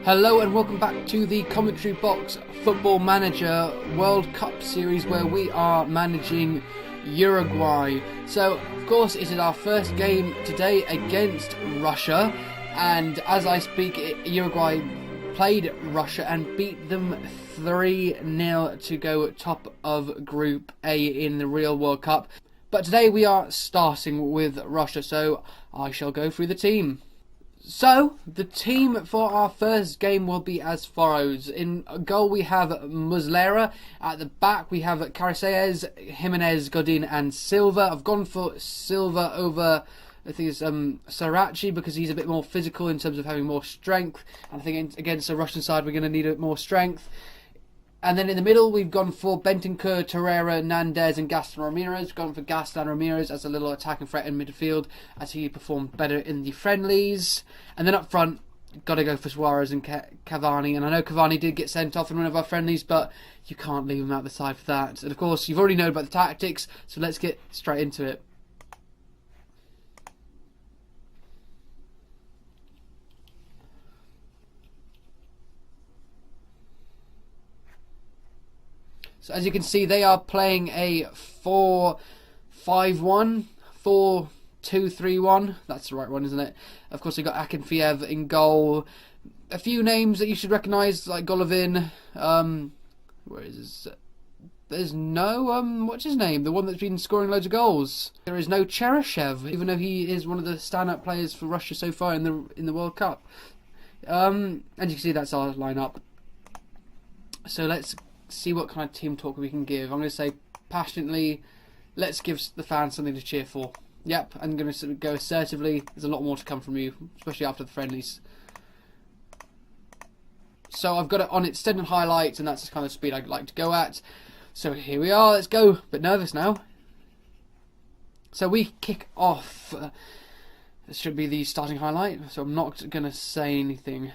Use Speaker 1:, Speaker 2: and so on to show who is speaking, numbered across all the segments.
Speaker 1: Hello and welcome back to the Commentary Box Football Manager World Cup Series where we are managing Uruguay. So, of course, it is our first game today against Russia, and as I speak, Uruguay played Russia and beat them 3-0 to go top of Group A in the real World Cup. But today we are starting with Russia, so I shall go through the team. So, the team for our first game will be as follows. In goal we have Muslera. At the back we have Carices, Jimenez, Godin and Silva. I've gone for Silva over, I think it's Sarachi, because he's a bit more physical in terms of having more strength. And I think against the Russian side we're going to need a bit more strength. And then in the middle, we've gone for Bentancur, Torreira, Nandez and Gaston Ramirez. We've gone for Gaston Ramirez as a little attacking threat in midfield, as he performed better in the friendlies. And then up front, got to go for Suarez and Cavani. And I know Cavani did get sent off in one of our friendlies, but you can't leave him out the side for that. And of course, you've already known about the tactics, so let's get straight into it. So as you can see, they are playing a 4-5-1, 4-2-3-1. That's the right one, isn't it? Of course, they've got Akinfeev in goal. A few names that you should recognise, like Golovin. Where is this? There's no, what's his name? The one that's been scoring loads of goals. There is no Cheryshev, even though he is one of the stand-up players for Russia so far in the World Cup. And you can see that's our lineup. So let's see what kind of team talk we can give. I'm going to say passionately, let's give the fans something to cheer for. Yep, I'm going to go assertively. There's a lot more to come from you, especially after the friendlies. So I've got it on extended highlights, and that's the kind of speed I'd like to go at. So here we are, let's go. Bit nervous now. So we kick off. This should be the starting highlight, so I'm not going to say anything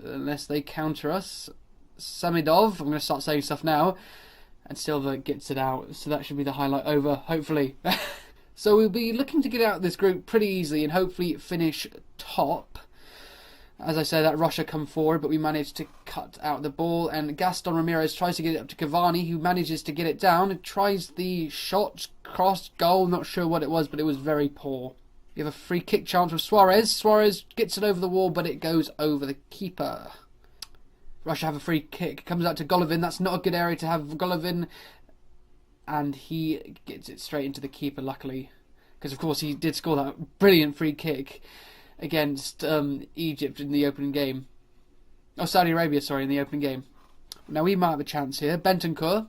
Speaker 1: unless they counter us. Samidov, I'm going to start saying stuff now, and Silva gets it out, so that should be the highlight over, hopefully. So we'll be looking to get out of this group pretty easily and hopefully finish top. As I said, that Russia come forward, but we managed to cut out the ball, and Gaston Ramirez tries to get it up to Cavani, who manages to get it down and tries the shot, cross, goal, not sure what it was, but it was very poor. We have a free kick chance from Suarez. Suarez gets it over the wall, but it goes over the keeper. Russia have a free kick. Comes out to Golovin. That's not a good area to have Golovin. And he gets it straight into the keeper, luckily. Because, of course, he did score that brilliant free kick against Egypt in the opening game. Oh, Saudi Arabia, sorry, in the opening game. Now, we might have a chance here. Bentancur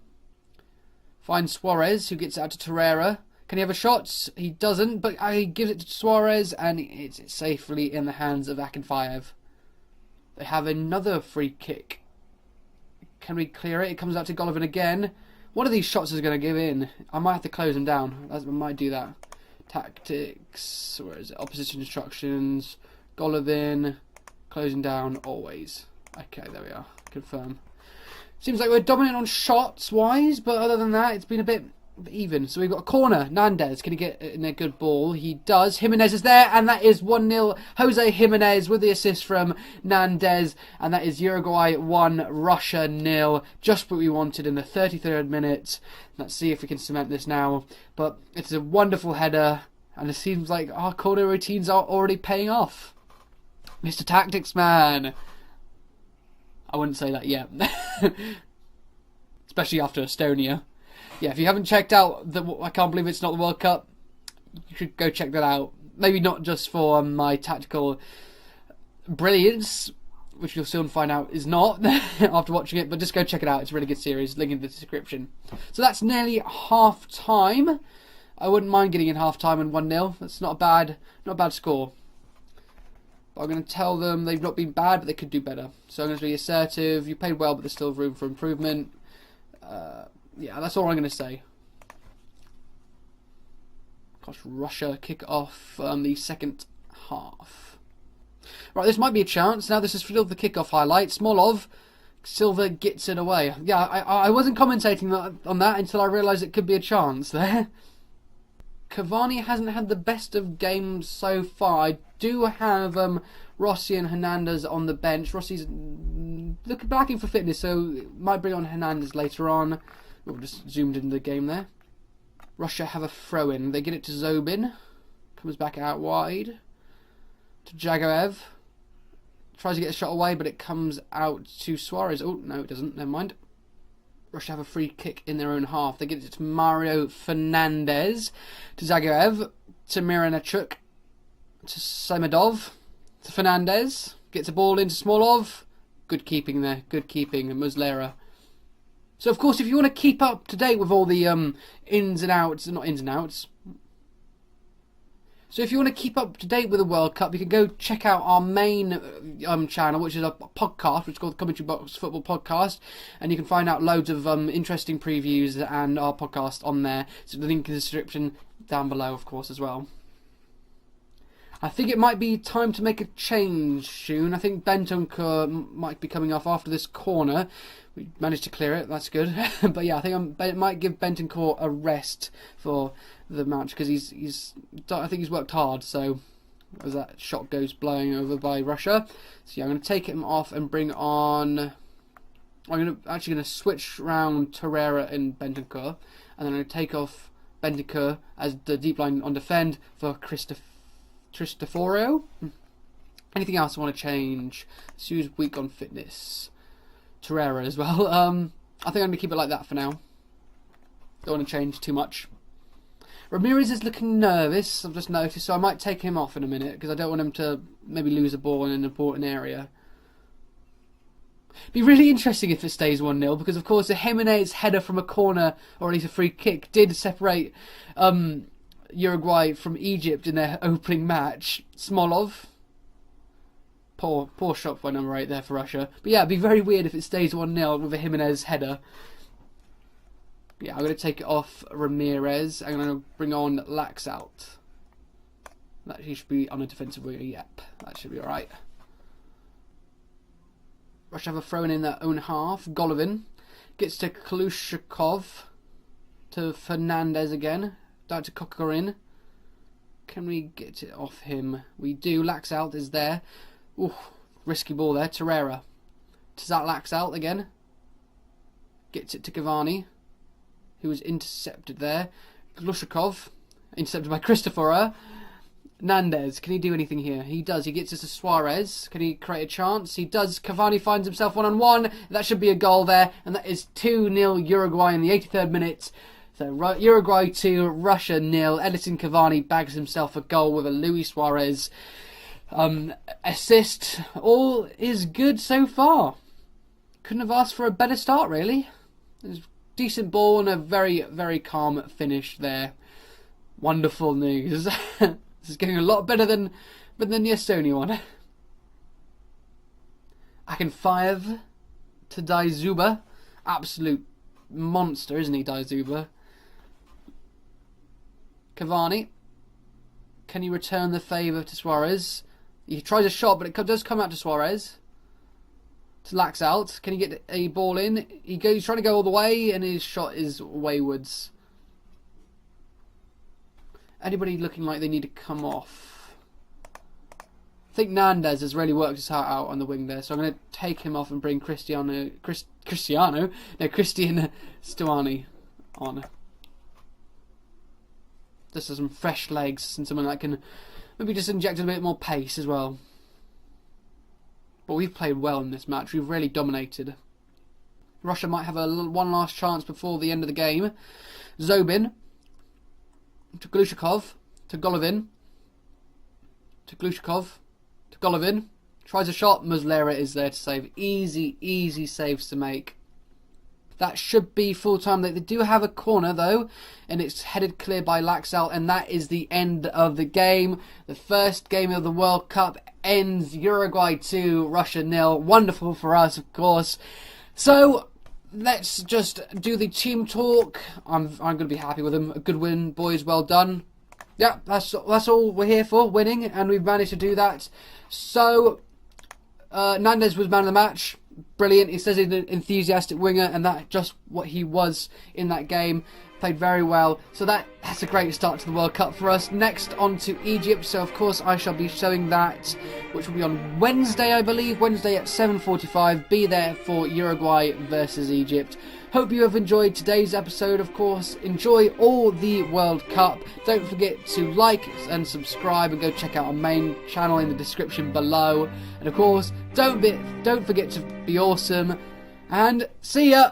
Speaker 1: finds Suarez, who gets it out to Torreira. Can he have a shot? He doesn't, but he gives it to Suarez, and it's safely in the hands of Akinfeev. They have another free kick. Can we clear it? It comes out to Golovin again. One of these shots is going to give in. I might have to close him down. I might do that. Tactics. Where is it? Opposition instructions. Golovin. Closing down always. Okay, there we are. Confirm. Seems like we're dominant on shots-wise, but other than that, it's been a bit even. So we've got a corner. Nandez, can he get in a good ball? He does. Jimenez is there, and that is 1-0. Jose Jimenez with the assist from Nandez, and that is Uruguay 1, Russia 0. Just what we wanted in the 33rd minute. Let's see if we can cement this now. But it's a wonderful header, and it seems like our corner routines are already paying off. Mr. Tactics Man. I wouldn't say that yet. Especially after Estonia. Yeah, if you haven't checked out I Can't Believe It's Not the World Cup, you should go check that out. Maybe not just for my tactical brilliance, which you'll soon find out is not after watching it, but just go check it out. It's a really good series. Link in the description. So that's nearly half time. I wouldn't mind getting in half time and 1-0. That's not a bad score. But I'm going to tell them they've not been bad, but they could do better. So I'm going to be assertive. You played well, but there's still room for improvement. Yeah, that's all I'm going to say. Gosh, Russia kick off the second half. Right, this might be a chance. Now this is still the kick-off highlight. Smolov, Silva gets it away. Yeah, I wasn't commentating on that until I realised it could be a chance there. Cavani hasn't had the best of games so far. I do have Rossi and Hernandez on the bench. Rossi's lacking for fitness, so might bring on Hernandez later on. We've just zoomed into the game there. Russia have a throw-in. They get it to Zobin. Comes back out wide to Jagoev. Tries to get a shot away, but it comes out to Suarez. Oh, no, it doesn't. Never mind. Russia have a free kick in their own half. They get it to Mario Fernandez, to Zagoev, to Miranchuk, to Semedov, to Fernandez. Gets a ball into Smolov. Good keeping there. Good keeping. And Muslera. So, of course, if you want to keep up to date with all the ins and outs, not ins and outs. So if you want to keep up to date with the World Cup, you can go check out our main channel, which is a podcast, which is called the Commentary Box Football Podcast, and you can find out loads of interesting previews and our podcast on there. So the link in the description down below, of course, as well. I think it might be time to make a change soon. I think Bentancur might be coming off after this corner. We managed to clear it, that's good. But yeah, I think I might give Bentancur a rest for the match because I think he's worked hard. So as that shot goes blowing over by Russia, so yeah, I'm going to take him off and bring on. I'm actually going to switch round Torreira and Bentancur, and then I'm going to take off Bentancur as the deep line on defend for Cristoforo. Anything else I want to change? Sue's weak on fitness. Torreira as well. I think I'm going to keep it like that for now. Don't want to change too much. Ramirez is looking nervous, I've just noticed, so I might take him off in a minute because I don't want him to maybe lose a ball in an important area. Be really interesting if it stays 1-0 because, of course, the Jimenez header from a corner, or at least a free kick, did separate Uruguay from Egypt in their opening match. Smolov. Poor shot by number 8 there for Russia. But yeah, it'd be very weird if it stays 1-0 with a Jimenez header. Yeah, I'm going to take it off Ramirez. I'm going to bring on Laxalt. That he should be on a defensive winger. Yep, that should be alright. Russia have a throw in their own half. Golovin gets to Kalushikov. To Fernandez again. Down to Kokorin. Can we get it off him? We do. Laxalt is there. Ooh, risky ball there. Torreira. To that Laxalt again. Gets it to Cavani, who was intercepted there. Glushikov, intercepted by Cristoforo. Nandez, can he do anything here? He does. He gets us to Suarez. Can he create a chance? He does. Cavani finds himself one-on-one. That should be a goal there. And that is 2-0 Uruguay in the 83rd minute. So Uruguay 2, Russia 0. Edison Cavani bags himself a goal with a Luis Suarez assist. All is good so far. Couldn't have asked for a better start, really. There's decent ball and a very, very calm finish there. Wonderful news. This is getting a lot better than the Estonia one. Akinfeev to Daizuba. Absolute monster, isn't he, Daizuba? Cavani. Can he return the favour to Suarez? He tries a shot, but it does come out to Suarez. To Laxalt. Can he get a ball in? He's trying to go all the way, and his shot is waywards. Anybody looking like they need to come off? I think Nandez has really worked his heart out on the wing there, so I'm going to take him off and bring Christian Stuani on. Just some fresh legs and someone that can maybe just inject a bit more pace as well. But we've played well in this match. We've really dominated. Russia might have one last chance before the end of the game. Zobin to Glushikov to Golovin to Glushikov to Golovin. Tries a shot. Muslera is there to save. Easy saves to make. That should be full time. They do have a corner though, and it's headed clear by Laxalt, and that is the end of the game. The first game of the World Cup ends. Uruguay 2, Russia 0. Wonderful for us, of course. So let's just do the team talk. I'm going to be happy with them. A good win, boys. Well done. Yeah, that's all we're here for, winning, and we've managed to do that. So Nandez was man of the match. brilliant. He says he's an enthusiastic winger, and that's just what he was in that game. Played very well. So that's a great start to the World Cup for us. Next on to Egypt. So of course I shall be showing that, which will be on Wednesday, I believe. Wednesday at 7:45. Be there for Uruguay versus Egypt. Hope you have enjoyed today's episode. Of course, enjoy all the World Cup. Don't forget to like and subscribe, and go check out our main channel in the description below. And of course, don't forget to be awesome. And see ya.